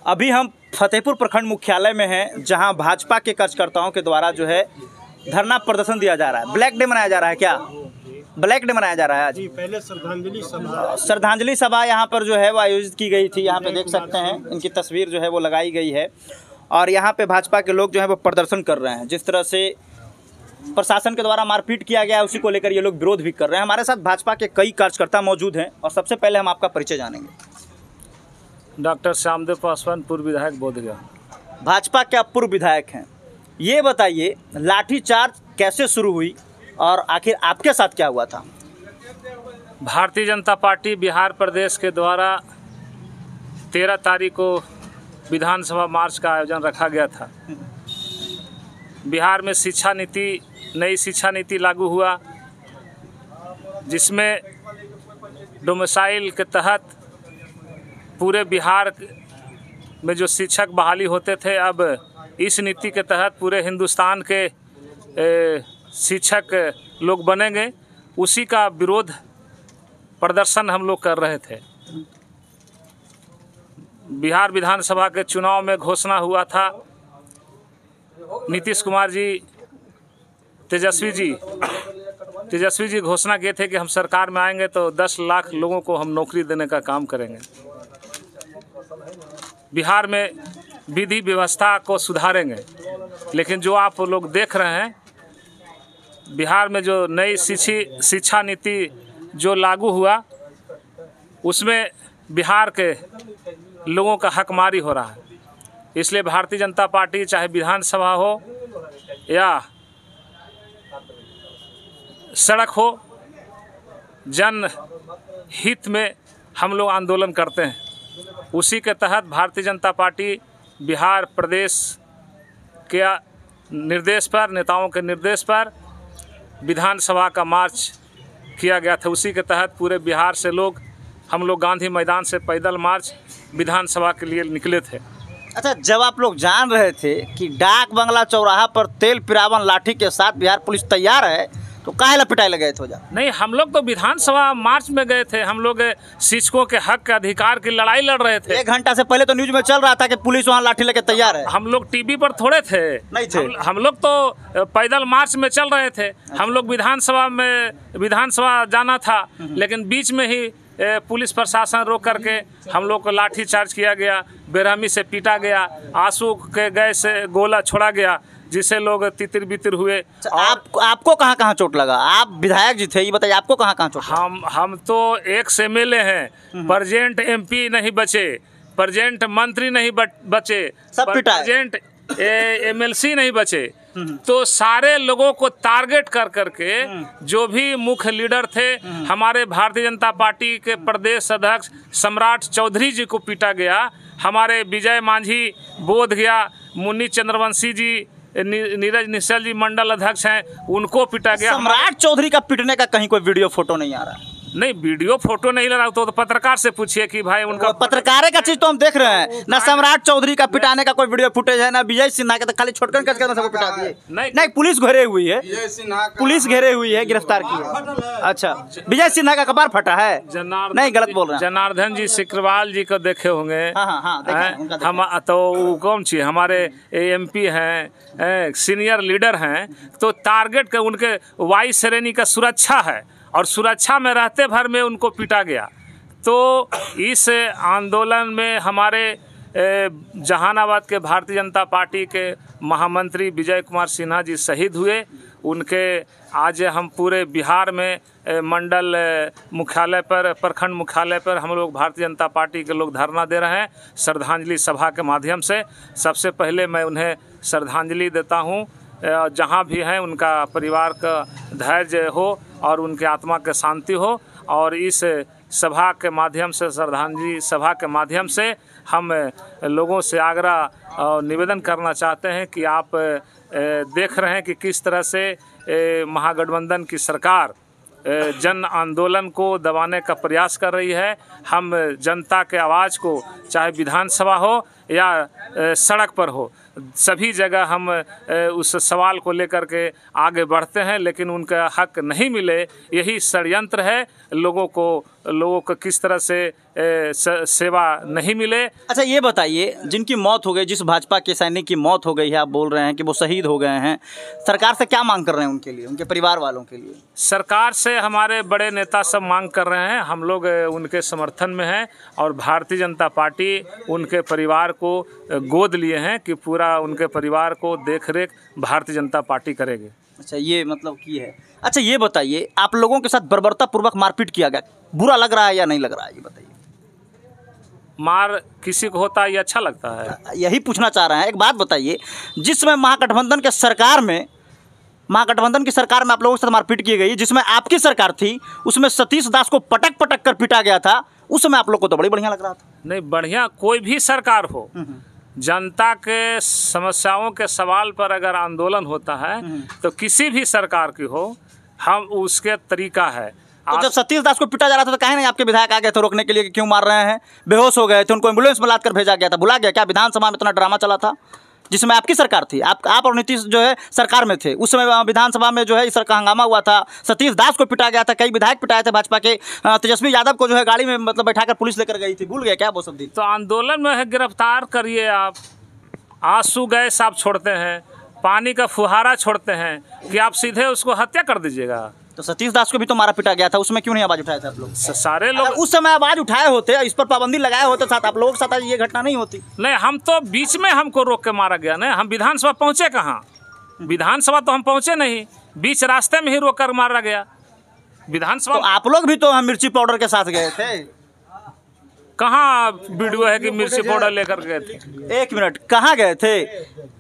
अभी हम फतेहपुर प्रखंड मुख्यालय में हैं, जहां भाजपा के कार्यकर्ताओं के द्वारा जो है धरना प्रदर्शन दिया जा रहा है। ब्लैक डे मनाया जा रहा है। क्या ब्लैक डे मनाया जा रहा है आज? पहले श्रद्धांजलि सभा यहाँ पर जो है वो आयोजित की गई थी। यहाँ पे देख सकते हैं इनकी तस्वीर जो है वो लगाई गई है और यहाँ पे भाजपा के लोग जो है वो प्रदर्शन कर रहे हैं। जिस तरह से प्रशासन के द्वारा मारपीट किया गया है उसी को लेकर ये लोग विरोध भी कर रहे हैं। हमारे साथ भाजपा के कई कार्यकर्ता मौजूद हैं और सबसे पहले हम आपका परिचय जानेंगे। डॉक्टर श्यामदेव पासवान, पूर्व विधायक बोधगया। भाजपा के आप पूर्व विधायक हैं, ये बताइए लाठीचार्ज कैसे शुरू हुई और आखिर आपके साथ क्या हुआ था? भारतीय जनता पार्टी बिहार प्रदेश के द्वारा 13 तारीख को विधानसभा मार्च का आयोजन रखा गया था। बिहार में नई शिक्षा नीति लागू हुआ, जिसमें डोमिसाइल के तहत पूरे बिहार में जो शिक्षक बहाली होते थे, अब इस नीति के तहत पूरे हिंदुस्तान के शिक्षक लोग बनेंगे। उसी का विरोध प्रदर्शन हम लोग कर रहे थे। बिहार विधानसभा के चुनाव में घोषणा हुआ था, नीतीश कुमार जी तेजस्वी जी घोषणा किए थे कि हम सरकार में आएंगे तो 10 लाख लोगों को हम नौकरी देने का काम करेंगे। बिहार में विधि व्यवस्था को सुधारेंगे। लेकिन जो आप लोग देख रहे हैं, बिहार में जो नई शिक्षा नीति जो लागू हुआ, उसमें बिहार के लोगों का हकमारी हो रहा है। इसलिए भारतीय जनता पार्टी चाहे विधानसभा हो या सड़क हो, जन हित में हम लोग आंदोलन करते हैं। उसी के तहत भारतीय जनता पार्टी बिहार प्रदेश के निर्देश पर, नेताओं के निर्देश पर विधानसभा का मार्च किया गया था। उसी के तहत पूरे बिहार से हम लोग गांधी मैदान से पैदल मार्च विधानसभा के लिए निकले थे। अच्छा, जब आप लोग जान रहे थे कि डाक बंगला चौराहा पर तेल पिरावन लाठी के साथ बिहार पुलिस तैयार है, तो काहे ला पिटाई लगे थे? नहीं, हम लोग तो विधानसभा मार्च में गए थे। हम लोग शिक्षकों के हक के अधिकार की लड़ाई लड़ रहे थे। 1 घंटा से पहले तो न्यूज में चल रहा था कि पुलिस वहाँ लाठी लेके तैयार है। हम लोग टीवी पर थोड़े थे, नहीं थे। हम लोग तो पैदल मार्च में चल रहे थे। हम लोग विधानसभा जाना था, लेकिन बीच में ही पुलिस प्रशासन रोक करके हम लोग को लाठी चार्ज किया गया, बेरहमी से पीटा गया, आंसू के गैस से गोला छोड़ा गया, जिससे लोग तितिर बितिर हुए। आपको कहाँ चोट लगा? आप विधायक जी थे, ये बताइए आपको कहाँ चोट? हम तो एक्स MLA हैं, प्रेजेंट MP नहीं बचे, प्रेजेंट मंत्री नहीं बचे, सब पिटाए, प्रेजेंट MLC नहीं बचे। तो सारे लोगों को टारगेट कर करके जो भी मुख्य लीडर थे, हमारे भारतीय जनता पार्टी के प्रदेश अध्यक्ष सम्राट चौधरी जी को पीटा गया। हमारे विजय मांझी बोधगया, मुन्नी चंद्रवंशी जी, नीरज निश्चल जी मंडल अध्यक्ष हैं, उनको पीटा गया। सम्राट चौधरी का पीटने का कहीं कोई वीडियो फोटो नहीं आ रहा? नहीं, वीडियो फोटो नहीं लगा तो पत्रकार से पूछिए कि भाई उनका पत्रकार का चीज तो हम देख रहे हैं ना। सम्राट चौधरी का पिटाने का कोई वीडियो फुटेज है ना विजय सिन्हा का, तो खाली छोटकन कस के सबको पिटा दिए। नहीं, पुलिस घेरे हुई है, पुलिस घेरे हुई है, गिरफ्तार की है। अच्छा, विजय सिन्हा का कपार फटा है? नहीं, गलत बोल रहे हैं। जनार्दन जी सिकरवाल जी को देखे होंगे। हम तो कौन ची हमारे MP हैं, सीनियर लीडर हैं, तो टारगेट का उनके वायु श्रेणी का सुरक्षा है और सुरक्षा में रहते भर में उनको पीटा गया। तो इस आंदोलन में हमारे जहानाबाद के भारतीय जनता पार्टी के महामंत्री विजय कुमार सिन्हा जी शहीद हुए। उनके आज हम पूरे बिहार में मंडल मुख्यालय पर, प्रखंड मुख्यालय पर हम लोग भारतीय जनता पार्टी के लोग धरना दे रहे हैं श्रद्धांजलि सभा के माध्यम से। सबसे पहले मैं उन्हें श्रद्धांजलि देता हूँ। जहाँ भी हैं उनका परिवार का धैर्य हो और उनके आत्मा के शांति हो। और इस सभा के माध्यम से, श्रद्धांजलि सभा के माध्यम से हम लोगों से आग्रह और निवेदन करना चाहते हैं कि आप देख रहे हैं कि किस तरह से महागठबंधन की सरकार जन आंदोलन को दबाने का प्रयास कर रही है। हम जनता के आवाज़ को, चाहे विधानसभा हो या सड़क पर हो, सभी जगह हम उस सवाल को लेकर के आगे बढ़ते हैं, लेकिन उनका हक नहीं मिले, यही षड्यंत्र है। लोगों को किस तरह से सेवा नहीं मिले। अच्छा ये बताइए, जिनकी मौत हो गई, जिस भाजपा के सैनिक की मौत हो गई है, आप बोल रहे हैं कि वो शहीद हो गए हैं, सरकार से क्या मांग कर रहे हैं उनके लिए, उनके परिवार वालों के लिए? सरकार से हमारे बड़े नेता सब मांग कर रहे हैं, हम लोग उनके समर्थन में हैं और भारतीय जनता पार्टी उनके परिवार को गोद लिए हैं कि पूरा उनके परिवार को देख रेख भारतीय जनता पार्टी करेगी। अच्छा ये मतलब की है। अच्छा ये बताइए, आप लोगों के साथ बर्बरतापूर्वक मारपीट किया गया, बुरा लग रहा है या नहीं लग रहा है, ये बताइए। मार किसी को होता है ये अच्छा लगता है? यही पूछना चाह रहे हैं। एक बात बताइए, जिसमें महागठबंधन की सरकार में आप लोगों के साथ मारपीट की गई, जिसमें आपकी सरकार थी, उसमें सतीश दास को पटक पटक कर पीटा गया था, उस समय आप लोग को तो बड़ी बढ़िया लग रहा था। नहीं, बढ़िया कोई भी सरकार हो, जनता के समस्याओं के सवाल पर अगर आंदोलन होता है तो किसी भी सरकार की हो, हम उसके तरीका है। तो जब सतीश दास को पीटा जा रहा था तो कहे नहीं आपके विधायक आ गए थे रोकने के लिए कि क्यों मार रहे हैं? बेहोश हो गए थे, उनको एम्बुलेंस में लाद कर भेजा गया था, भुला गया क्या? विधानसभा में इतना ड्रामा चला था जिसमें आपकी सरकार थी, आप और नीतीश जो है सरकार में थे, उस समय विधानसभा में जो है इस तरह का हंगामा हुआ था, सतीश दास को पिटा गया था, कई विधायक पिटाए थे भाजपा के, तेजस्वी यादव को जो है गाड़ी में मतलब बैठाकर पुलिस लेकर गई थी, भूल गया क्या वो सब दिन? तो आंदोलन में है, गिरफ्तार करिए आप। आंसू गैस आप छोड़ते हैं, पानी का फुहारा छोड़ते हैं कि आप सीधे उसको हत्या कर दीजिएगा? तो सतीश दास को भी तो मारा पिटा गया था, उसमें क्यों नहीं आवाज उठाए थे आप लोग? सारे लोग उस समय आवाज उठाए होते, इस पर पाबंदी लगाए होते, साथ आप लोगों के साथ ये घटना नहीं होती। नहीं, हम तो बीच में हमको रोक के मारा गया ना। हम विधानसभा पहुंचे कहाँ? विधानसभा तो हम पहुंचे नहीं, बीच रास्ते में ही रोक कर मारा गया विधानसभा। तो आप लोग भी तो हम मिर्ची पाउडर के साथ गए थे। कहाँ वीडियो है कि मिर्ची पाउडर लेकर गए थे? एक मिनट, कहाँ गए थे?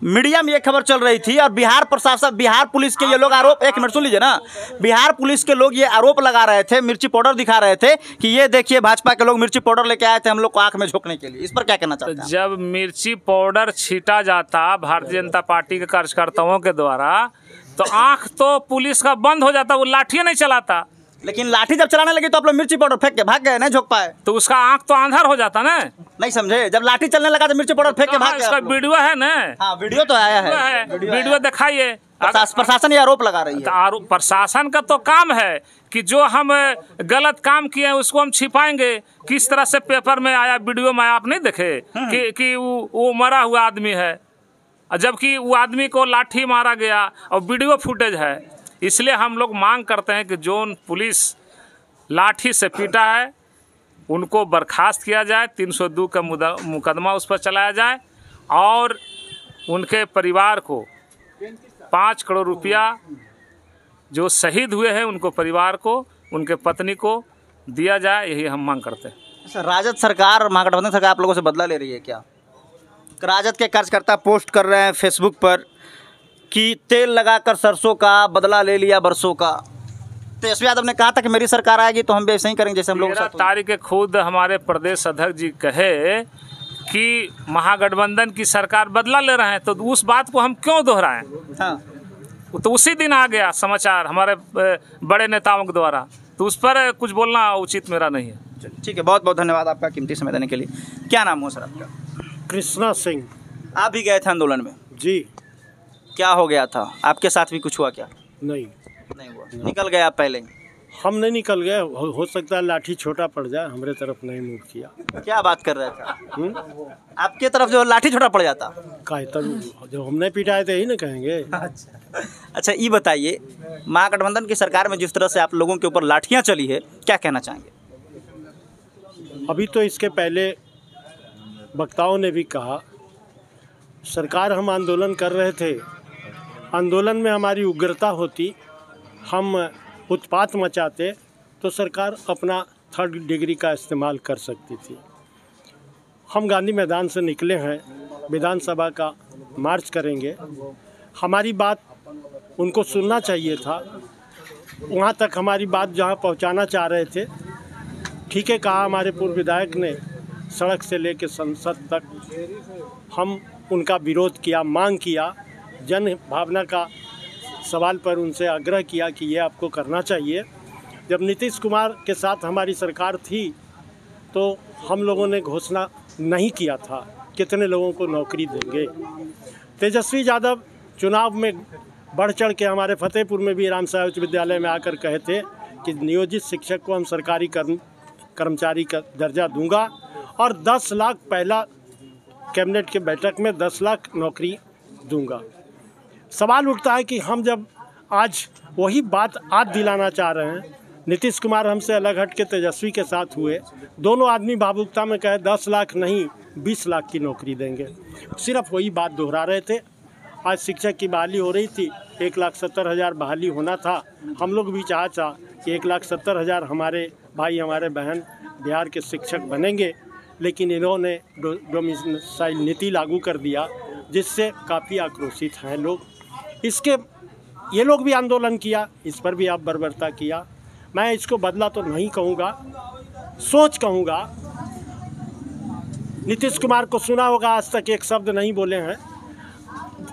मीडिया में ये खबर चल रही थी और बिहार प्रशासन, बिहार पुलिस के ये लोग आरोप, एक मिनट सुन लीजिए ना, बिहार पुलिस के लोग ये आरोप लगा रहे थे, मिर्ची पाउडर दिखा रहे थे कि ये देखिए भाजपा के लोग मिर्ची पाउडर लेके आए थे हम लोग को आंख में झोंकने के लिए। इस पर क्या कहना चाहते हैं? जब मिर्ची पाउडर छीटा जाता भारतीय जनता पार्टी के कार्यकर्ताओं के द्वारा, तो आंख तो पुलिस का बंद हो जाता, वो लाठी नहीं चलाता। लेकिन लाठी जब चलाने लगी तो आप लोग मिर्ची पाउडर फेंक के भाग गए, नहीं झोंक पाए, तो उसका आंख तो अंधार हो जाता ना। नहीं समझे? जब लाठी चलने लगा तो मिर्ची पाउडर फेंक के भाग गए। इसका वीडियो है ना? हाँ वीडियो तो आया है, वीडियो दिखाइए। प्रशासन ये आरोप लगा रही है। प्रशासन का तो काम है कि जो हम गलत काम किए हैं उसको हम छिपाएंगे। किस तरह से पेपर में आया, वीडियो में आप नहीं देखे कि वो मरा हुआ आदमी है, जबकि वो आदमी को लाठी मारा गया और वीडियो फुटेज है। इसलिए हम लोग मांग करते हैं कि जो पुलिस लाठी से पीटा है उनको बर्खास्त किया जाए, 302 का मुकदमा उस पर चलाया जाए और उनके परिवार को 5 करोड़ रुपया जो शहीद हुए हैं उनको परिवार को, उनके पत्नी को दिया जाए, यही हम मांग करते हैं। राजद सरकार, महागठबंधन सरकार आप लोगों से बदला ले रही है क्या? राजद के कार्यकर्ता पोस्ट कर रहे हैं फेसबुक पर कि तेल लगाकर सरसों का बदला ले लिया बरसों का। तेजस्वी यादव ने कहा था कि मेरी सरकार आएगी तो हम भी ऐसे ही करेंगे जैसे हम लोग। 13 तारीख खुद हमारे प्रदेश अध्यक्ष जी कहे कि महागठबंधन की सरकार बदला ले रहे हैं, तो उस बात को हम क्यों दोहराएं? हाँ। तो उसी दिन आ गया समाचार हमारे बड़े नेताओं के द्वारा, तो उस पर कुछ बोलना उचित मेरा नहीं है। ठीक है, बहुत बहुत धन्यवाद आपका कीमती समय देने के लिए। क्या नाम हो सर आपका? कृष्णा सिंह। आप भी गए थे आंदोलन में? जी। क्या हो गया था? आपके साथ भी कुछ हुआ क्या? नहीं हुआ। निकल गए आप पहले? हम नहीं निकल गए, हो सकता है लाठी छोटा पड़ जाए, हमारे तरफ नहीं मूव किया। क्या बात कर रहे थे? आपके तरफ जो लाठी छोटा पड़ जाता? जब हमने पिटाए थे ही ना कहेंगे। अच्छा ये बताइए, महागठबंधन की सरकार में जिस तरह से आप लोगों के ऊपर लाठियां चली है, क्या कहना चाहेंगे? अभी तो इसके पहले वक्ताओं ने भी कहा, सरकार हम आंदोलन कर रहे थे, आंदोलन में हमारी उग्रता होती, हम उत्पात मचाते तो सरकार अपना 3rd डिग्री का इस्तेमाल कर सकती थी। हम गांधी मैदान से निकले हैं, विधानसभा का मार्च करेंगे, हमारी बात उनको सुनना चाहिए था, वहाँ तक हमारी बात जहाँ पहुँचाना चाह रहे थे। ठीक है, कहा हमारे पूर्व विधायक ने, सड़क से लेकर संसद तक हम उनका विरोध किया, मांग किया, जन भावना का सवाल पर उनसे आग्रह किया कि ये आपको करना चाहिए। जब नीतीश कुमार के साथ हमारी सरकार थी तो हम लोगों ने घोषणा नहीं किया था कितने लोगों को नौकरी देंगे। तेजस्वी यादव चुनाव में बढ़ चढ़ के हमारे फतेहपुर में भी रामसाय उच्च विद्यालय में आकर कहे थे कि नियोजित शिक्षक को हम सरकारी कर्मचारी का दर्जा दूंगा और 10 लाख पहला कैबिनेट के बैठक में 10 लाख नौकरी दूंगा। सवाल उठता है कि हम जब आज वही बात आज दिलाना चाह रहे हैं, नीतीश कुमार हमसे अलग हट के तेजस्वी के साथ हुए, दोनों आदमी भावुकता में कहे 10 लाख नहीं 20 लाख की नौकरी देंगे, सिर्फ वही बात दोहरा रहे थे। आज शिक्षक की बहाली हो रही थी, 1,70,000 बहाली होना था। हम लोग भी चाहा कि 1,70,000 हमारे भाई हमारे बहन बिहार के शिक्षक बनेंगे, लेकिन इन्होंने डोमिसाइल नीति लागू कर दिया, जिससे काफ़ी आक्रोशित हैं लोग। इसके ये लोग भी आंदोलन किया, इस पर भी आप बर्बरता किया। मैं इसको बदला तो नहीं कहूँगा, सोच कहूँगा। नीतीश कुमार को सुना होगा, आज तक एक शब्द नहीं बोले हैं।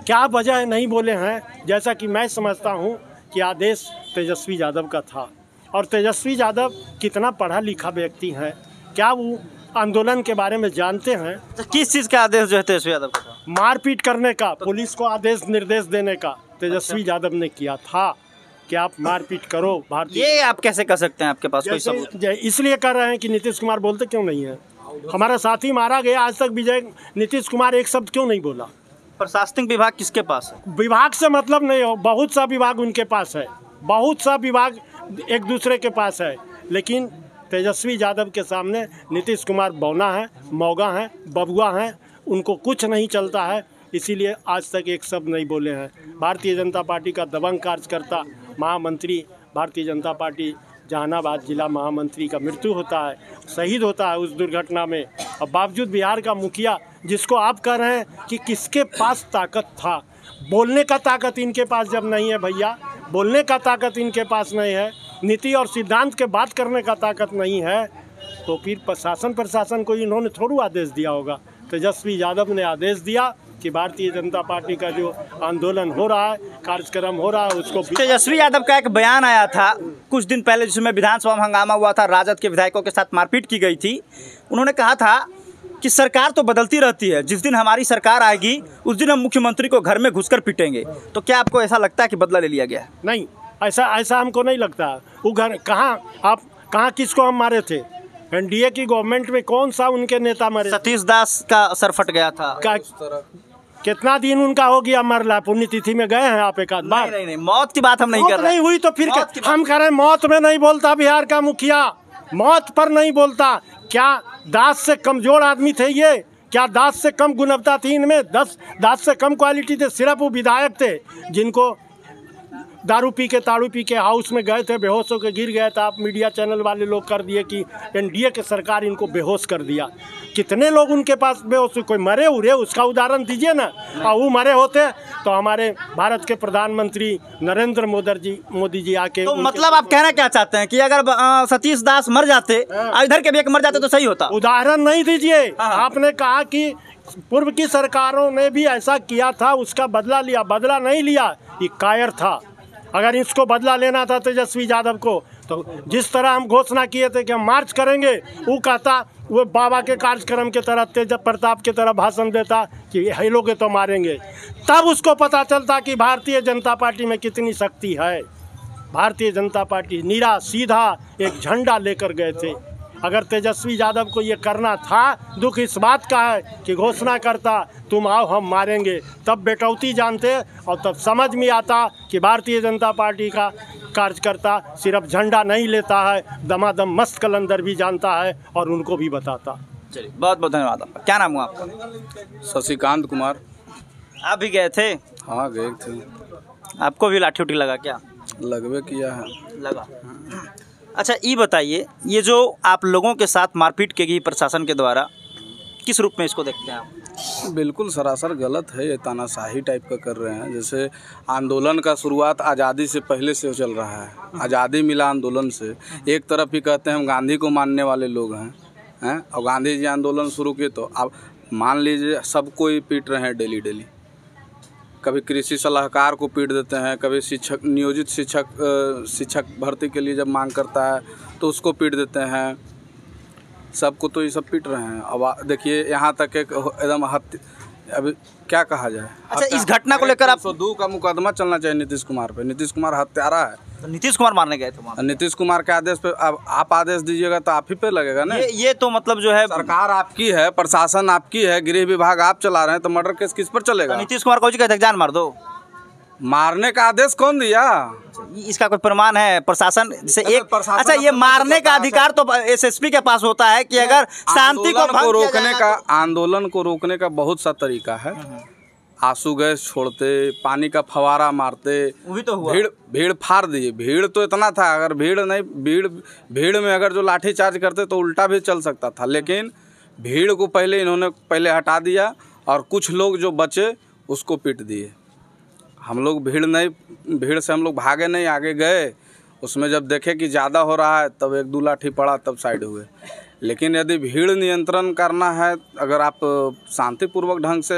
क्या वजह नहीं बोले हैं? जैसा कि मैं समझता हूँ कि आदेश तेजस्वी यादव का था, और तेजस्वी यादव कितना पढ़ा लिखा व्यक्ति है, क्या वो आंदोलन के बारे में जानते हैं? तो किस चीज़ का आदेश जो है तेजस्वी यादव का था? मारपीट करने का, पुलिस को आदेश निर्देश देने का तेजस्वी यादव ने किया था कि आप मारपीट करो। भारतीय ये आप कैसे कर सकते हैं? आपके पास कोई सबूत? इसलिए कर रहे हैं कि नीतीश कुमार बोलते क्यों नहीं है? हमारा साथी मारा गया, आज तक नीतीश कुमार एक शब्द क्यों नहीं बोला? प्रशासनिक विभाग किसके पास है? विभाग से मतलब नहीं हो, बहुत सा विभाग उनके पास है, बहुत सा विभाग एक दूसरे के पास है, लेकिन तेजस्वी यादव के सामने नीतीश कुमार बौना है, मौगा है, बबुआ हैं, उनको कुछ नहीं चलता है, इसीलिए आज तक एक शब्द नहीं बोले हैं। भारतीय जनता पार्टी का दबंग कार्यकर्ता महामंत्री, भारतीय जनता पार्टी जहानाबाद जिला महामंत्री का मृत्यु होता है, शहीद होता है उस दुर्घटना में, और बावजूद बिहार का मुखिया, जिसको आप कह रहे हैं कि किसके पास ताकत था, बोलने का ताकत इनके पास जब नहीं है भैया, बोलने का ताकत इनके पास नहीं है, नीति और सिद्धांत के बात करने का ताकत नहीं है, तो फिर प्रशासन को इन्होंने थोड़ा आदेश दिया होगा। तेजस्वी यादव ने आदेश दिया कि भारतीय जनता पार्टी का जो आंदोलन हो रहा है, कार्यक्रम हो रहा है, उसको। तेजस्वी यादव का एक बयान आया था कुछ दिन पहले, जिसमें विधानसभा में हंगामा हुआ था, राजद के विधायकों के साथ मारपीट की गई थी। उन्होंने कहा था कि सरकार तो बदलती रहती है, जिस दिन हमारी सरकार आएगी उस दिन हम मुख्यमंत्री को घर में घुसकर पीटेंगे। तो क्या आपको ऐसा लगता है कि बदला ले लिया गया? नहीं, ऐसा हमको नहीं लगता। वो घर कहाँ किसको हम मारे थे? एनडीए की गवर्नमेंट में कौन सा उनके नेता मरे? सतीश दास का सर फट गया था। कितना दिन उनका हो गया मरला? पुण्यतिथि में गए हैं आप एक आध बार? नहीं, मौत की बात हम नहीं कर रहे। नहीं हुई तो फिर हम कह रहे हैं मौत में नहीं बोलता बिहार का मुखिया, मौत पर नहीं बोलता। क्या दास से कमजोर आदमी थे ये? क्या दास से कम गुणवत्ता थी इनमें? दास से कम क्वालिटी थे? सिर्फ वो विधायक थे जिनको दारू पी के हाउस में गए थे, बेहोश होकर गिर गए थे। आप मीडिया चैनल वाले लोग कर दिए कि एनडीए के सरकार इनको बेहोश कर दिया। कितने लोग उनके पास बेहोश, कोई मरे उरे, उसका उदाहरण दीजिए ना। और वो मरे होते तो हमारे भारत के प्रधानमंत्री नरेंद्र मोदी जी आके। तो मतलब आप कहना क्या चाहते हैं कि अगर सतीश दास मर जाते, इधर के भी एक मर जाते तो सही होता? उदाहरण नहीं दीजिए। आपने कहा कि पूर्व की सरकारों ने भी ऐसा किया था, उसका बदला लिया। बदला नहीं लिया, ये कायर था। अगर इसको बदला लेना था तेजस्वी यादव को, तो जिस तरह हम घोषणा किए थे कि हम मार्च करेंगे, वो कहता, वो बाबा के कार्यक्रम के तरह, तेज प्रताप के तरह भाषण देता कि हेलोगे तो मारेंगे। तब उसको पता चलता कि भारतीय जनता पार्टी में कितनी शक्ति है। भारतीय जनता पार्टी नीरा सीधा एक झंडा लेकर गए थे। अगर तेजस्वी यादव को ये करना था, दुख इस बात का है कि घोषणा करता तुम आओ हम मारेंगे, तब बेटौती जानते और तब समझ में आता कि भारतीय जनता पार्टी का कार्यकर्ता सिर्फ झंडा नहीं लेता है, दमादम मस्त कलंदर भी जानता है और उनको भी बताता। चलिए, बहुत बहुत धन्यवाद आपका। क्या नाम हुआ आपका? शशिकांत कुमार। आप भी गए थे? हाँ, गए थे। आपको भी लाठी उठी लगा क्या? लगवे किया है। लगा। अच्छा, ये बताइए, ये जो आप लोगों के साथ मारपीट की गई प्रशासन के द्वारा, किस रूप में इसको देखते हैं आप? बिल्कुल सरासर गलत है। ये तानाशाही टाइप का कर रहे हैं। जैसे आंदोलन का शुरुआत आज़ादी से पहले से चल रहा है। आज़ादी मिला आंदोलन से। एक तरफ ही कहते हैं हम गांधी को मानने वाले लोग हैं, और गांधी जी आंदोलन शुरू किए तो अब मान लीजिए सबको ही पीट रहे हैं डेली। कभी कृषि सलाहकार को पीट देते हैं, कभी शिक्षक, नियोजित शिक्षक भर्ती के लिए जब मांग करता है तो उसको पीट देते हैं। सबको तो ये सब पीट रहे हैं। अब देखिए, यहाँ तक एक एकदम अभी क्या कहा जाए। अच्छा, इस घटना को लेकर आप 102 का मुकदमा चलना चाहिए नीतीश कुमार पे। नीतीश कुमार हत्यारा है। तो नीतीश कुमार मारने गए थे वहाँ? नीतीश कुमार के आदेश पे अब आप आदेश दीजिएगा तो आप ही पे लगेगा ना। ये तो मतलब जो है सरकार आपकी है, प्रशासन आपकी है, गृह विभाग आप चला रहे हैं, तो मर्डर केस किस पर चलेगा? तो नीतीश कुमार को कहते हैं जान मार दो। मारने का आदेश कौन दिया? इसका कोई प्रमाण है प्रशासन से? एक प्रशासन अच्छा, ये मारने का अधिकार तो एसएसपी के पास होता है कि अगर शांति को भंग रोकने का, आंदोलन को रोकने का बहुत सा तरीका है। आंसू गैस छोड़ते, पानी का फवारा मारते, भी तो हुआ। भीड़ फाड़ दिए। भीड़ तो इतना था, अगर भीड़ में अगर जो लाठी चार्ज करते तो उल्टा भी चल सकता था, लेकिन भीड़ को पहले हटा दिया और कुछ लोग जो बचे उसको पीट दिए। हम लोग भीड़ से हम लोग भागे नहीं, आगे गए। उसमें जब देखे कि ज़्यादा हो रहा है तब 1-2 लाठी पड़ा, तब साइड हुए। लेकिन यदि भीड़ नियंत्रण करना है, अगर आप शांतिपूर्वक ढंग से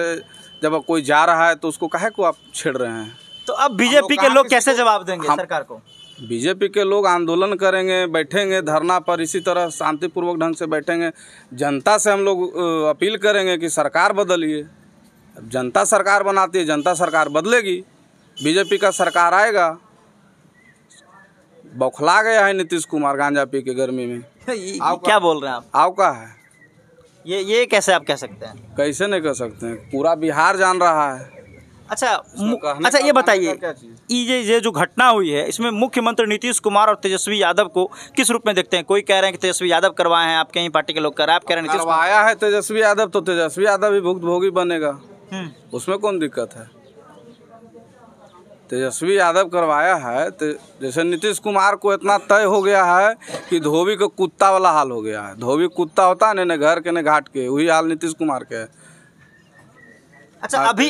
जब कोई जा रहा है तो उसको काहे को आप छेड़ रहे हैं? तो अब बीजेपी के लोग कैसे जवाब देंगे सरकार को? बीजेपी के लोग आंदोलन करेंगे, बैठेंगे धरना पर, इसी तरह शांतिपूर्वक ढंग से बैठेंगे। जनता से हम लोग अपील करेंगे कि सरकार बदलिए। अब जनता सरकार बनाती है, जनता सरकार बदलेगी, बीजेपी का सरकार आएगा। बौखला गया है नीतीश कुमार गांजा पी के गर्मी में। क्या बोल रहे हैं आप? आओ का है ये कैसे आप कह सकते हैं? कैसे नहीं कह सकते हैं, पूरा बिहार जान रहा है। अच्छा, ये बताइए, ये जो घटना हुई है इसमें मुख्यमंत्री नीतीश कुमार और तेजस्वी यादव को किस रूप में देखते हैं? कोई कह रहे हैं कि तेजस्वी यादव करवाए हैं, आपके ही पार्टी के लोग कर रहे हैं, आप कह रहे हैं करवाया है तेजस्वी यादव, तो तेजस्वी यादव भी भुक्तभोगी बनेगा। उसमें कौन दिक्कत है? तेजस्वी यादव करवाया है। जैसे नीतीश कुमार को इतना तय हो गया है कि धोबी को कुत्ता वाला हाल हो गया है। धोबी कुत्ता होता है न घर के न घाट के, वही हाल नीतीश कुमार के है। अच्छा, अभी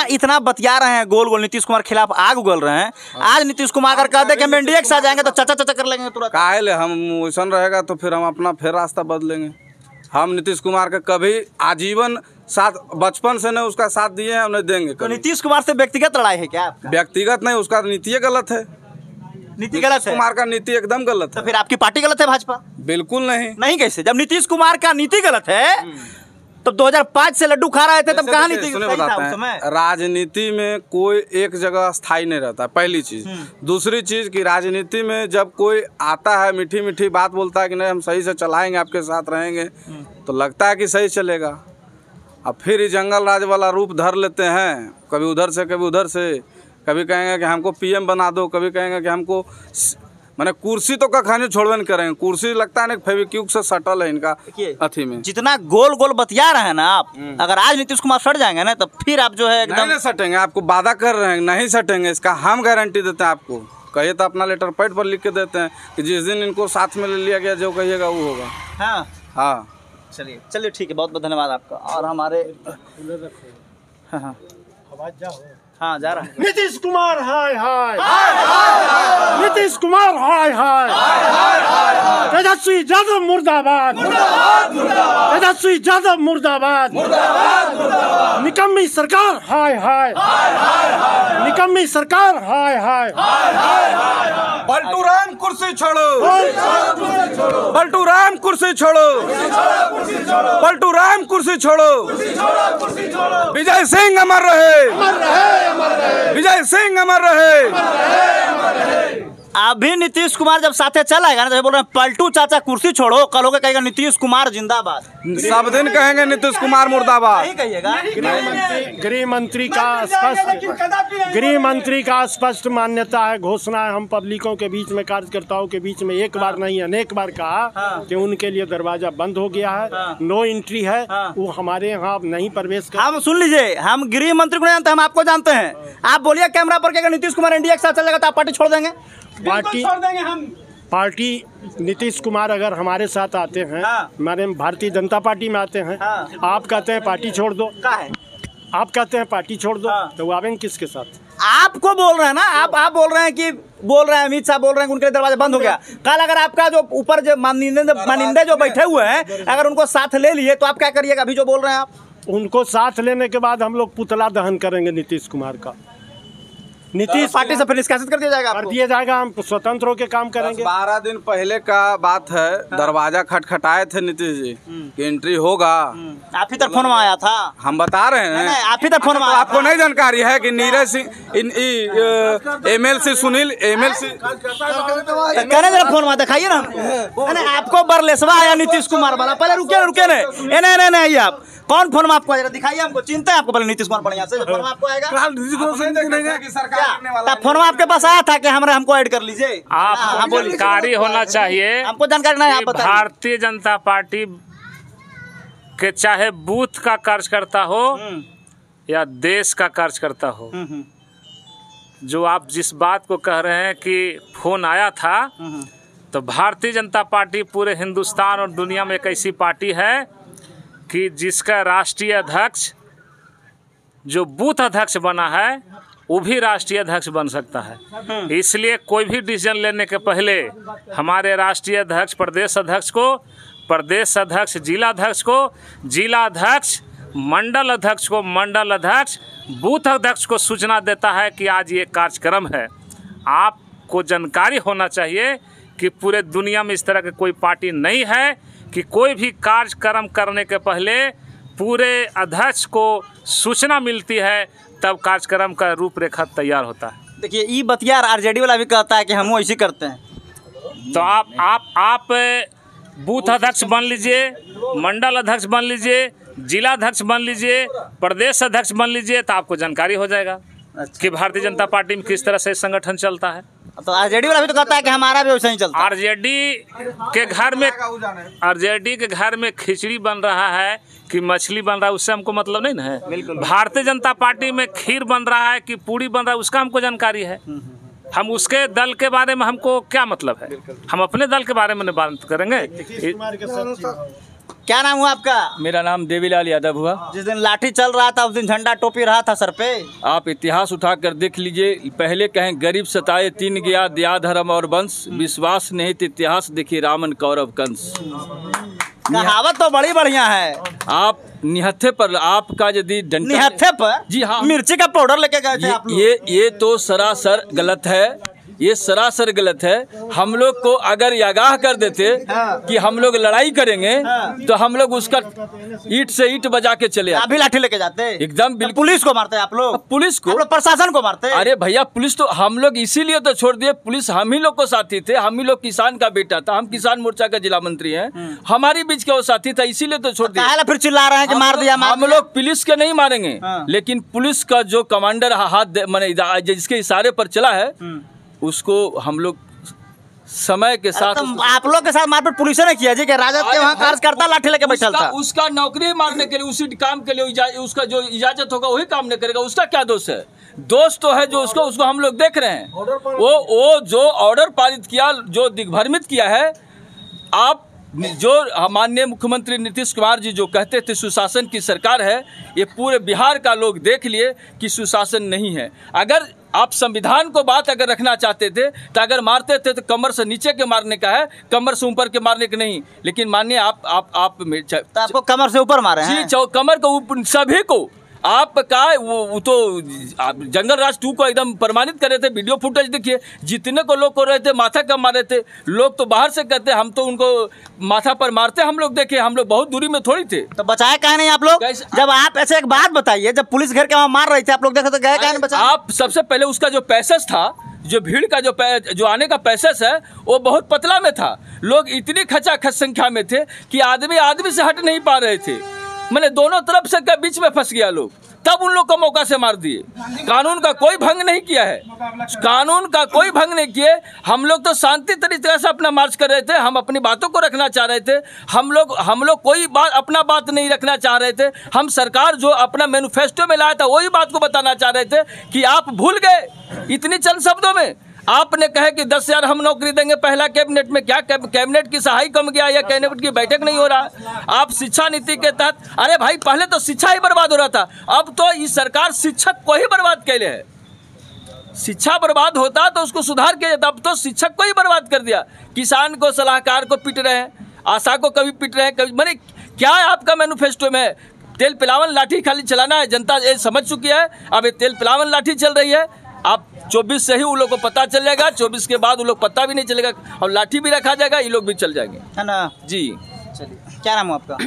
इतना बतिया रहे हैं, गोल गोल नीतीश कुमार खिलाफ आग उगल रहे हैं। आज नीतीश कुमार अगर कह दे कि हम एनडीए के साथ जाएंगे तो चचा कर लेंगे तुरंत। काहे हम वैसा रहेगा तो फिर हम अपना रास्ता बदलेंगे। हम नीतीश कुमार का कभी आजीवन साथ, बचपन से नहीं उसका साथ दिए हैं, हम नहीं देंगे। तो नीतीश कुमार से व्यक्तिगत लड़ाई है क्या आपका? व्यक्तिगत नहीं, उसका नीति गलत है। नीति गलत है? कुमार का नीति एकदम गलत है। तो फिर आपकी पार्टी गलत है, भाजपा? बिल्कुल नहीं। कैसे? जब नीतीश कुमार का नीति गलत है तब 2005 से लड्डू खा रहे थे, तब कहाँ नीति बताते हैं? राजनीति में कोई एक जगह स्थायी नहीं रहता, पहली चीज। दूसरी चीज कि राजनीति में जब कोई आता है, मीठी मीठी बात बोलता है कि नहीं हम सही से चलाएंगे, आपके साथ रहेंगे, तो लगता है कि सही चलेगा। अब फिर ये जंगल राज वाला रूप धर लेते हैं, कभी उधर से कभी उधर से। कभी कहेंगे कि हमको पीएम बना दो, कभी कहेंगे कि हमको मैंने कुर्सी तो का खाने छोड़वे नहीं करेंगे। कुर्सी लगता है ना फेविक्विक से सटल है इनका अथी में। जितना गोल गोल बतिया रहे हैं ना आप, अगर आज नीतीश कुमार सट जाएंगे ना तो फिर आप जो है एकदम नहीं सटेंगे। आपको वादा कर रहे हैं नहीं सटेंगे, इसका हम गारंटी देते हैं आपको। कहिए तो अपना लेटर पैड पर लिख के देते हैं कि जिस दिन इनको साथ में ले लिया गया जो कहिएगा वो होगा। हाँ, चलिए ठीक है, बहुत बहुत धन्यवाद आपका। और हमारे हाँ जा रहा है नीतीश कुमार हाय हाय, नीतीश कुमार हाय हाय, तेजस्वी यादव मुर्दाबाद, तेजस्वी यादव मुर्दाबाद, निकम्मी सरकार हाय हाय, निकम्मी सरकार हाय हाय। पलटू राम कुर्सी छोड़ो, पलटू राम कुर्सी छोड़ो, पलटू राम कुर्सी छोड़ो। विजय सिंह अमर रहे, विजय सिंह अमर रहे। अभी नीतीश कुमार जब साथे चलाएगा ना तो बोल रहे हैं पलटू चाचा कुर्सी छोड़ो, कल होकर कहेगा नीतीश कुमार जिंदाबाद। सब दिन कहेंगे नीतीश कुमार मुर्दाबाद। नहीं कहिएगा। गृह मंत्री का स्पष्ट मान्यता है, घोषणा है। हम पब्लिकों के बीच में, कार्यकर्ताओं के बीच में एक बार नहीं अनेक बार कहा कि उनके लिए दरवाजा बंद हो गया है, नो एंट्री है, वो हमारे यहाँ नहीं प्रवेश कर। हम सुन लीजिए, हम गृह मंत्री को नहीं जानते, हम आपको जानते हैं। आप बोलिए कैमरा पर कि नीतीश कुमार एनडीए के साथ चलेगा तो आप पार्टी छोड़ देंगे? पार्टी नीतीश कुमार अगर हमारे साथ आते हैं, हमारे भारतीय जनता पार्टी में आते हैं, आप कहते हैं पार्टी छोड़ दो, आप कहते हैं पार्टी छोड़ दो, तो वो आवेंगे किसके साथ? आपको बोल रहे हैं ना, आप बोल रहे हैं कि अमित शाह बोल रहे हैं कि उनके दरवाजा बंद हो गया। कल अगर आपका जो ऊपर जो मानिंदे जो बैठे हुए हैं अगर उनको साथ ले लिए तो आप क्या करिएगा? अभी जो बोल रहे हैं आप, उनको साथ लेने के बाद हम लोग पुतला दहन करेंगे नीतीश कुमार का। नीतीश पार्टी से फिर निष्कासित कर दिया जाएगा कर दिया जाएगा। हम स्वतंत्र होकर काम करेंगे। 12 दिन पहले का बात है, दरवाजा खटखटाए थे नीतीश जी कि एंट्री होगा। आप ही तक फोन में आया था, हम बता रहे हैं। आप ही तक फोन में आया। आपको नहीं जानकारी है कि नीरज सिंह MLC सुनील MLC कहने जरा फोन में दिखाइए ना हमको। आपको बरलेसवा आया नीतीश कुमार वाला, पहले रुके नहीं आइए आप। कौन फोन में आपको आया दिखाइए हमको, चिंता है आपको पहले नीतीश कुमार बढ़िया से फोन में आपको आएगा। फोन में आपके पास आया था कि हमको ऐड कर लीजिए। आप जानकारी होना चाहिए, हमको जानकारी नहीं। आप भारतीय जनता पार्टी के चाहे बूथ का कार्यकर्ता हो या देश का कार्यकर्ता हो, जो आप जिस बात को कह रहे हैं कि फोन आया था, तो भारतीय जनता पार्टी पूरे हिंदुस्तान और दुनिया में एक ऐसी पार्टी है कि जिसका राष्ट्रीय अध्यक्ष जो बूथ अध्यक्ष बना है वो भी राष्ट्रीय अध्यक्ष बन सकता है। इसलिए कोई भी डिसीजन लेने के पहले हमारे राष्ट्रीय अध्यक्ष प्रदेश अध्यक्ष को, प्रदेश अध्यक्ष जिला अध्यक्ष को, जिला अध्यक्ष मंडल अध्यक्ष को, मंडल अध्यक्ष बूथ अध्यक्ष को सूचना देता है कि आज ये कार्यक्रम है। आपको जानकारी होना चाहिए कि पूरे दुनिया में इस तरह की कोई पार्टी नहीं है कि कोई भी कार्यक्रम करने के पहले पूरे अध्यक्ष को सूचना मिलती है, तब कार्यक्रम का रूपरेखा तैयार होता है। देखिए ई बतियार RJD वाला भी कहता है कि हम ऐसे करते हैं। तो आप बूथ अध्यक्ष बन लीजिए, मंडल अध्यक्ष बन लीजिए, जिला अध्यक्ष बन लीजिए, प्रदेश अध्यक्ष बन लीजिए, तो आपको जानकारी हो जाएगा कि भारतीय जनता पार्टी में किस तरह से संगठन चलता है। तो RJD वाला भी तो कहता है कि हमारा भी वैसा ही चलता है। RJD के घर में खिचड़ी बन रहा है कि मछली बन रहा है, उससे हमको मतलब नहीं ना है। भारतीय जनता पार्टी में खीर बन रहा है कि पूड़ी बन रहा है, उसका हमको जानकारी है। हम उसके दल के बारे में हमको क्या मतलब है, हम अपने दल के बारे में बात करेंगे। क्या नाम हुआ आपका? मेरा नाम देवीलाल यादव हुआ। जिस दिन लाठी चल रहा था उस दिन झंडा टोपी रहा था सर पे। आप इतिहास उठा कर देख लीजिए, पहले कहें गरीब सताए तीन गया, दया धर्म और वंश, विश्वास नहीं तो इतिहास देखिए रावण कौरव कंस। कहावत तो बड़ी बढ़िया है। आप निहत्थे पर आपका यदि डंडा निहत्थे पर जी हाँ, मिर्ची का पाउडर लेके गए थे आप लोग। ये तो सरासर गलत है, ये सरासर गलत है। हम लोग को अगर आगाह कर देते कि हम लोग लड़ाई करेंगे तो हम लोग उसका ईंट से ईंट बजा के चले आते। अभी लाठी लेके जाते एकदम बिल्कुल। पुलिस को मारते आप लोग? पुलिस को, प्रशासन को मारते? अरे भैया पुलिस तो हम लोग इसीलिए तो छोड़ दिए, पुलिस हम ही लोग को साथी थे, हम ही लोग किसान का बेटा था, हम किसान मोर्चा का जिला मंत्री हैं, हमारी बीच का वो साथी था, इसीलिए तो छोड़ दिया। फिर चिल्ला रहे हैं कि मार दिया। हम लोग पुलिस के नहीं मारेंगे, लेकिन पुलिस का जो कमांडर हाथ माने जिसके इशारे पर चला है उसको हम लोग समय के साथ। आप लोग के साथ मारपीट पुलिस ने किया जी कि राजद के वहाँ कार्यकर्ता लाठी लेके बैठा था। उसका नौकरी मारने के लिए, उसी काम के लिए उसका जो इजाजत होगा वही काम नहीं करेगा, उसका क्या दोष है? दोष तो है जो उसको हम लोग देख रहे हैं। वो जो ऑर्डर पारित किया, जो दिग्भ्रमित किया है, आप जो माननीय मुख्यमंत्री नीतीश कुमार जी जो कहते थे सुशासन की सरकार है, ये पूरे बिहार का लोग देख लिए कि सुशासन नहीं है। अगर आप संविधान को बात अगर रखना चाहते थे तो अगर मारते थे तो कमर से नीचे के मारने का है, कमर से ऊपर के मारने के नहीं। लेकिन माननीय आप तो आपको कमर से ऊपर मारे हैं? जी, कमर को ऊपर सभी को। आपका वो तो जंगल राज 2 को एकदम प्रमाणित कर रहे थे। वीडियो फुटेज देखिए, जितने को लोग को रहे थे माथा कम मारे थे। लोग तो बाहर से कहते हम तो उनको माथा पर मारते, हम लोग देखे, हम लोग बहुत दूरी में थोड़ी थे। तो बचाए कहे नहीं आप लोग? जब आप ऐसे एक बात बताइए, जब पुलिस घेर के वहाँ मार रही थी आप लोग देखे तो गए कहे नहीं बचाए? आप सबसे पहले उसका जो पैसेज था, जो भीड़ का जो आने का पैसेज है वो बहुत पतला में था। लोग इतनी खचाखच संख्या में थे कि आदमी से हट नहीं पा रहे थे। मैंने दोनों तरफ से बीच में फंस गया लोग, तब उन लोग को मौका से मार दिए। कानून का कोई भंग नहीं किया है, कानून का कोई भंग नहीं किए। हम लोग तो शांति तरीके से अपना मार्च कर रहे थे, हम अपनी बातों को रखना चाह रहे थे। हम लोग कोई अपना बात नहीं रखना चाह रहे थे। हम सरकार जो अपना मैनिफेस्टो में लाया था वही बात को बताना चाह रहे थे कि आप भूल गए इतनी चंद शब्दों में। आपने कहे कि 10,000 हम नौकरी देंगे पहला कैबिनेट में। क्या कैबिनेट की सहाय कम गया या कैबिनेट की बैठक नहीं हो रहा? आप शिक्षा नीति के तहत, अरे भाई पहले तो शिक्षा ही बर्बाद हो रहा था, अब तो ये सरकार शिक्षक को ही बर्बाद कैले है। शिक्षा बर्बाद होता तो उसको सुधार किया जाता, अब तो शिक्षक को ही बर्बाद कर दिया। किसान को, सलाहकार को पीट रहे हैं, आशा को कभी पीट रहे हैं, कभी मैंने क्या है आपका मैनिफेस्टो में? तेल पिलावन लाठी खाली चलाना है, जनता ये समझ चुकी है। अब ये तेल पिलावन लाठी चल रही है, आप 24 से ही उन लोग को पता चलेगा, 24 के बाद उन लोग पता भी नहीं चलेगा और लाठी भी रखा जाएगा, ये लोग भी चल जाएंगे, है ना जी। चलिए, क्या नाम है आपका?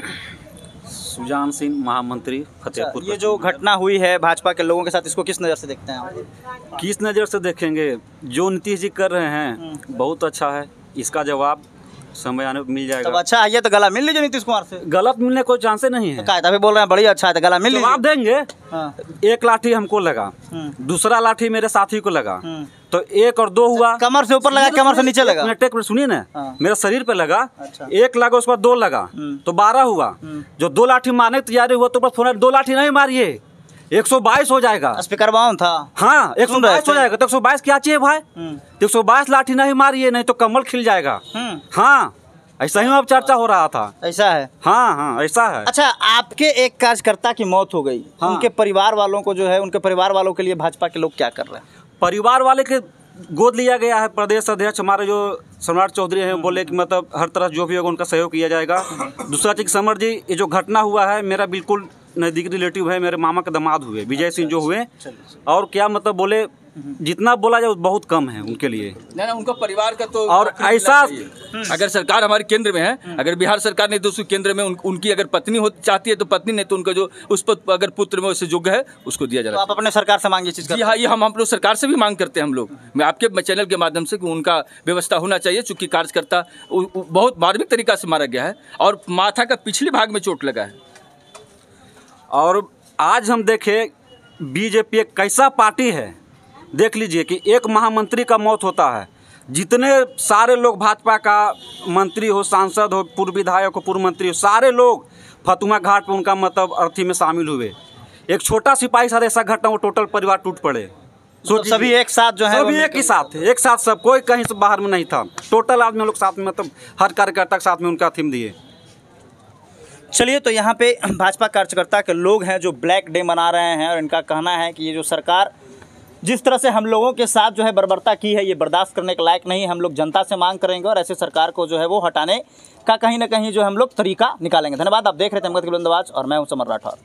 सुजान सिंह, महामंत्री फतेहपुर। ये जो घटना हुई है भाजपा के लोगों के साथ, इसको किस नज़र से देखते हैं आप? किस नज़र से देखेंगे? जो नीतीश जी कर रहे हैं बहुत अच्छा है, इसका जवाब समय आने पर मिल जाएगा। तब अच्छा है, ये तो गला मिल लीजिए नीतीश कुमार से। गलत मिलने कोई चांस नहीं है। तो अभी बोल रहे हैं बड़ी अच्छा है, तो गला मिल लीजिए। जवाब देंगे। हाँ। एक लाठी हमको लगा, दूसरा लाठी मेरे साथी को लगा, तो 1 और 2 हुआ। कमर से ऊपर लगा, कमर से नीचे लगा? सुनिए ना, हाँ। मेरा शरीर पे लगा। अच्छा। 1 लगा, उसके बाद 2 लगा, तो 12 हुआ। जो 2 लाठी मारने की तैयारी हुआ तो बस 2 लाठी नहीं मारिए, 122 हो जाएगा। स्पीकर बाउन था। हाँ, 122 हो जाएगा। तो 122 क्या चाहिए भाई? 122 लाठी नहीं मारिए, नहीं तो कमल खिल जाएगा। हाँ, ऐसा ही अब चर्चा हो रहा था। ऐसा है? हाँ, ऐसा है। अच्छा, आपके एक कार्यकर्ता की मौत हो गई, हाँ। उनके परिवार वालों को जो है, उनके परिवार वालों के लिए भाजपा के लोग क्या कर रहे हैं? परिवार वाले के गोद लिया गया है। प्रदेश अध्यक्ष हमारे जो सम्राट चौधरी हैं बोले कि मतलब हर तरह जो भी होगा उनका सहयोग किया जाएगा। दूसरा चीज, समर जी, ये जो घटना हुआ है मेरा बिल्कुल नज़दीकी रिलेटिव है, मेरे मामा के दामाद हुए, विजय सिंह जो हुए। और क्या मतलब बोले, जितना बोला जाए बहुत कम है उनके लिए। ना उनका परिवार का तो। और ऐसा अगर सरकार हमारे केंद्र में है, अगर बिहार सरकार ने दूसरे केंद्र में उनकी अगर पत्नी हो चाहती है तो पत्नी, नहीं तो उनका जो उस पर अगर पुत्र में उससे योग्य है उसको दिया जाए। तो आप अपने सरकार से मांगिए चीज? हाँ, ये हम लोग सरकार से भी मांग करते हैं। हम लोग, मैं आपके चैनल के माध्यम से, कि उनका व्यवस्था होना चाहिए, चूंकि कार्यकर्ता बहुत मार्मिक तरीका से मारा गया है और माथा का पिछले भाग में चोट लगा है। और आज हम देखें बीजेपी एक कैसा पार्टी है, देख लीजिए कि एक महामंत्री का मौत होता है, जितने सारे लोग भाजपा का मंत्री हो, सांसद हो, पूर्व विधायक हो, पूर्व मंत्री हो, सारे लोग फतुहा घाट पर उनका मतलब अर्थी में शामिल हुए। एक छोटा सिपाही साथ ऐसा घटना, वो टोटल परिवार टूट पड़े। तो सभी एक साथ जो है, सभी एक ही साथ, एक साथ सब, कोई कहीं से बाहर में नहीं था, टोटल आदमी लोग साथ में, मतलब हर कार्यकर्ता के साथ में उनका थीम दिए। चलिए, तो यहाँ पे भाजपा कार्यकर्ता के लोग हैं जो ब्लैक डे मना रहे हैं और इनका कहना है कि ये जो सरकार जिस तरह से हम लोगों के साथ जो है बर्बरता की है, ये बर्दाश्त करने के लायक नहीं। हम लोग जनता से मांग करेंगे और ऐसे सरकार को जो है वो हटाने का कहीं ना कहीं जो हम लोग तरीका निकालेंगे। धन्यवाद। आप देख रहे थे अहमद और मैं हूं समर राठौर।